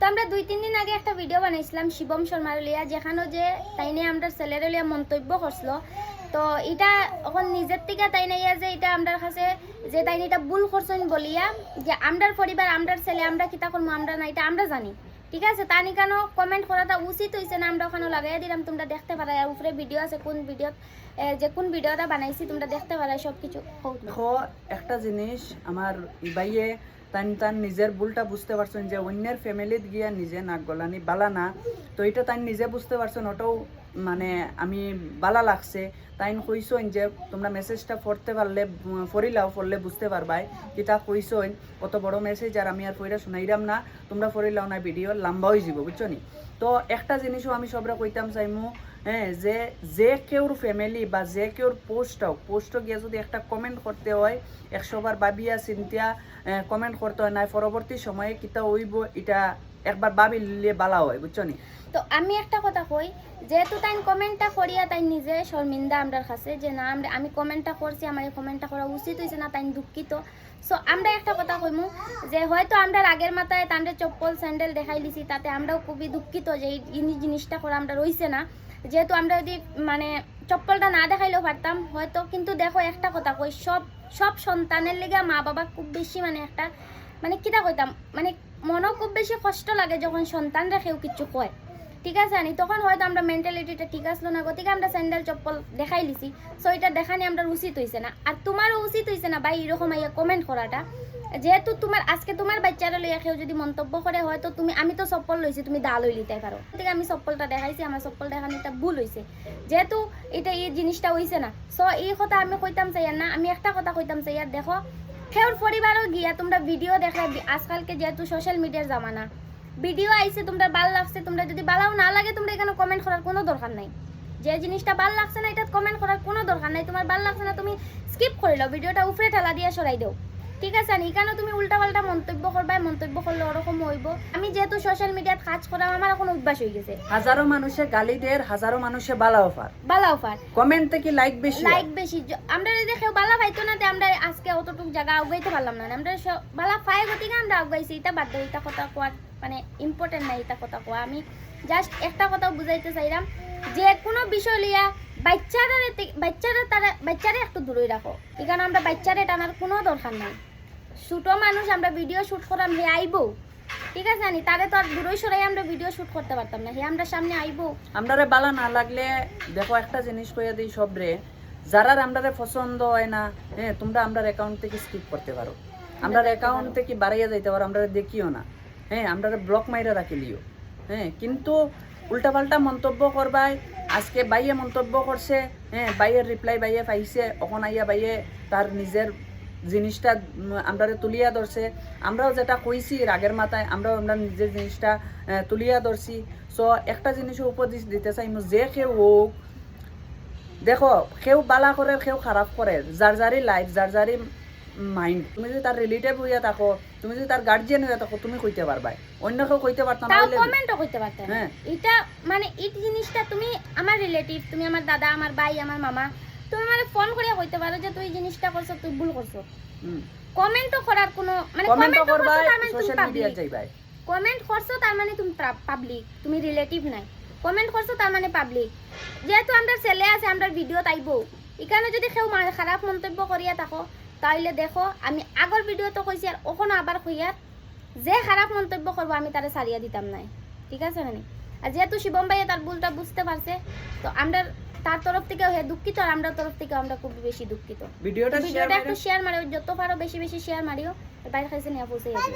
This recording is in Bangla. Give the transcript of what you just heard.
তো আমরা 2-3 দিন আগে একটা ভিডিও বানাইছিলাম শিবম শর্মার লিয়া, যেখানে যে তাইনে আমরা ছেলের লিয়া মন্তব্য করছিল। তো এটা এখন নিজের থেকে তাই নাই যে এটা আমার কাছে যে তাই এটা ভুল করছেন বলিয়া যে আমরার পরিবার আমরার ছেলে আমরা কিতা করবো আমরা না এটা আমরা জানি, ঠিক আছে। তা নি কেন কমেন্ট করাটা উচিত হয়েছে না, আমরা ওখানে লাগাই দিলাম, তোমরা দেখতে পারো। আর উপরে ভিডিও আছে কোন ভিডিও যে কোন ভিডিওটা বানাইছি তোমরা দেখতে পারো সব কিছু। দেখো একটা জিনিস আমার বাইয়ে তান নিজের ভুলটা বুঝতে পারছেন যে অন্যের ফ্যামিলিত গিয়া নিজে নাক গলানি বালা না। তো এটা তাই নিজে বুঝতে পারছেন, ওটাও মানে আমি বালা লাগছে। তাই কইসইন যে তোমরা মেসেজটা পড়তে পারলে পড়িলাও, পড়লে বুঝতে পারবাই কিতা কইসইন। অত বড় মেসেজ আর আমি আর পড়া শোনাইরাম না, তোমরা পড়িলাও না, ভিডিও লম্বা হয়ে যাব, বুঝছো নি। তো একটা জিনিসও আমি সবরা কইতাম চাইমু, হ্যাঁ, যে কেউর ফ্যামিলি বা যে কেউর পোস্ট গিয়ে যদি একটা কমেন্ট করতে হয় 100 বার ভাবিয়া চিন্তিয়া কমেন্ট করতে হয় না, পরবর্তী সময়ে কিতা হইব এটা একবার ভাবিলে বালা হয়, বুঝছো নি। তো আমি একটা কথা কই, যেহেতু তাই কমেন্টটা করিয়া তাই নিজে শর্মিন্দা আমরার কাছে যে না আমি কমেন্টটা করছি, আমার এই কমেন্টটা করা উচিত হয়েছে না, তাই দুঃখিত। সো আমরা একটা কথা কইমু যে হয়তো আমরা আগের মাথায় তান্ডে চপ্পল স্যান্ডেল দেখাই দিছি, তাতে আমরাও খুবই দুঃখিত যে এই জিনিসটা করা আমরা রইছে না। যেহেতু আমরা যদি মানে চপ্পলটা না দেখাইলেও পারতাম হয়তো। কিন্তু দেখো একটা কথা কই, সব সন্তানের লেগে মা বাবা খুব বেশি মানে একটা মানে কিটা কইতাম মানে মনও খুব বেশি কষ্ট লাগে যখন সন্তানরা কেউ কিছু কয়, ঠিক আছে আনি। তখন হয়তো আমরা মেন্টালিটিটা ঠিক আসলো না, গতিকে আমরা স্যান্ডেল চপ্পল দেখাই লিছি। সো এটা দেখানি আমরা উচিত হয়েছে না। আর তোমারও উচিত হয়েছে না ভাই এরকম আইয়া কমেন্ট করাটা। যেহেতু তোমার আজকে তোমার বাচ্চারা লইয়া কেউ যদি মন্তব্য করে হয়তো তুমি আমি তো চপ্পল লইছি তুমি দা লই লিতে পারো, ঠিক আমি চপ্পলটা দেখাইছি, আমার চপ্পল দেখানো এটা ভুল হয়েছে, যেহেতু এটা এই জিনিসটা হয়েছে না। সো এই কথা আমি কইতাম চাইয়ার না, আমি একটা কথা কইতাম চাইয়ার, দেখো কেউর পরিবারও গিয়া তোমরা ভিডিও দেখলে, আজকালকে যেহেতু সোশ্যাল মিডিয়ার জামানা, ভিডিও আইছে তোমরা ভাল লাগছে, তোমরা যদি ভালো না লাগে তোমরা এখানে কমেন্ট করার কোনো দরকার নাই। যে জিনিসটা ভাল লাগছে না এটা কমেন্ট করার কোনো দরকার নাই। তোমার ভাল লাগছে না তুমি স্কিপ করে দাও, ভিডিওটা উপরে ঠেলা দিয়ে সরাই দাও, ঠিক আছে। এখানে তুমি উল্টা পাল্টা মন্তব্য করবা, মন্তব্য করলে ওরকম হইব। আমি যেহেতু সোশ্যাল মিডিয়াত কাজ করা আমার এখন অভ্যাস হয়ে গেছে। হাজারো মানুষে গালি দেয়, হাজারো মানুষে বালা অফার কমেন্ট থেকে লাইক বেশি আমরা যদি কেউ বালা পাইতো না আমরা আজকে অতটুকু জায়গা আগাইতে পারলাম না। আমরা বালা পাই গতিকে আমরা আগাইছি, এটা বাদ দাও, এটা কথা কোয়ার মানে ইম্পর্টেন্ট নাই, এটা কথা কোয়া। আমি জাস্ট একটা কথা বুঝাইতে চাইলাম যে কোনো বিষয় লিয়া বাচ্চারা একটু দূরে রাখো। এখানে আমরা বাচ্চারে টানার কোনো দরকার নাই। ছোট মানুষ আমরা ভিডিও শুট করাম, হে আইবো, ঠিক আছে আনি, তারে তো আর দূরে সরাই আমরা ভিডিও শুট করতে পারতাম না, হে আমরা সামনে আইবো। আমরারে বালা না লাগলে দেখো একটা জিনিস কইয়া দিই সবরে, যারা আমরারে পছন্দ হয় না, হ্যাঁ, তোমরা আমরার অ্যাকাউন্ট থেকে স্কিপ করতে পারো, আমরার অ্যাকাউন্ট থেকে বাড়াইয়া যাইতে পারো, আমরারে দেখিও না, হ্যাঁ, আমরারে ব্লক মাইরা রাখিলিও, হ্যাঁ। কিন্তু উল্টাপাল্টা মন্তব্য করবাই, আজকে বাইয়ে মন্তব্য করছে, হ্যাঁ, বাইয়ের রিপ্লাই বাইয়ে পাইছে, ওখন আইয়া বাইয়ে তার নিজের জিনিসটা আমরারে তুলিয়া ধরছে। আমরাও যেটা কইছি রাগের মাথায় আমরা নিজের জিনিসটা তুলিয়া ধরছি। সো একটা জিনিসের উপদেশ দিতে চাই, যে কেউ হোক, দেখো কেউ বালা করে কেউ খারাপ করে, যার যারই লাইফ, যার যারই মাইন্ড। তুমি যদি তার রিলেটিভ হইয়া থাকো, তুমি যদি তার গার্জিয়ান হইয়া থাকো, তুমি কইতে পারবাই, অন্য কেউ কইতে পারতো না, কমেন্টও কইতে পারতো না। এটা মানে এই জিনিসটা তুমি আমার রিলেটিভ, তুমি আমার দাদা, আমার ভাই, আমার মামা, তুমি মানে ফোন করিয়া কইতে পারো যে তুই জিনিসটা করছো, তুই ভুল করছো। কমেন্টও করার কোনো মানে কমেন্ট করবা সোশ্যাল মিডিয়ায় যাইবাই, কমেন্ট করছো তার মানে তুমি পাবলিক, তুমি রিলেটিভ নাই। কমেন্ট করছো তার মানে পাবলিক। যেহেতু আমরা ছেলে আছে আমরা ভিডিও তাইবো, এখানে যদি কেউ খারাপ মন্তব্য করিয়া থাকো তাইলে দেখো আমি আগর ভিডিও তো কইছি আর ওখানে আবার কইয়ার যে খারাপ মন্তব্য করবো আমি তারে সারিয়া দিতাম নাই, ঠিক আছে মানে। আর যেহেতু শিবম ভাইয়া তার ভুলটা বুঝতে পারছে, তো আমরা তার তরফ থেকে দুঃখিত, আর আমরা তরফ থেকে আমরা খুব বেশি দুঃখিত। ভিডিওটা একটু শেয়ার মারিও, যত পারো বেশি বেশি শেয়ার মারিও, বাইরে খাইছে নিয়ে পৌঁছে যাবে।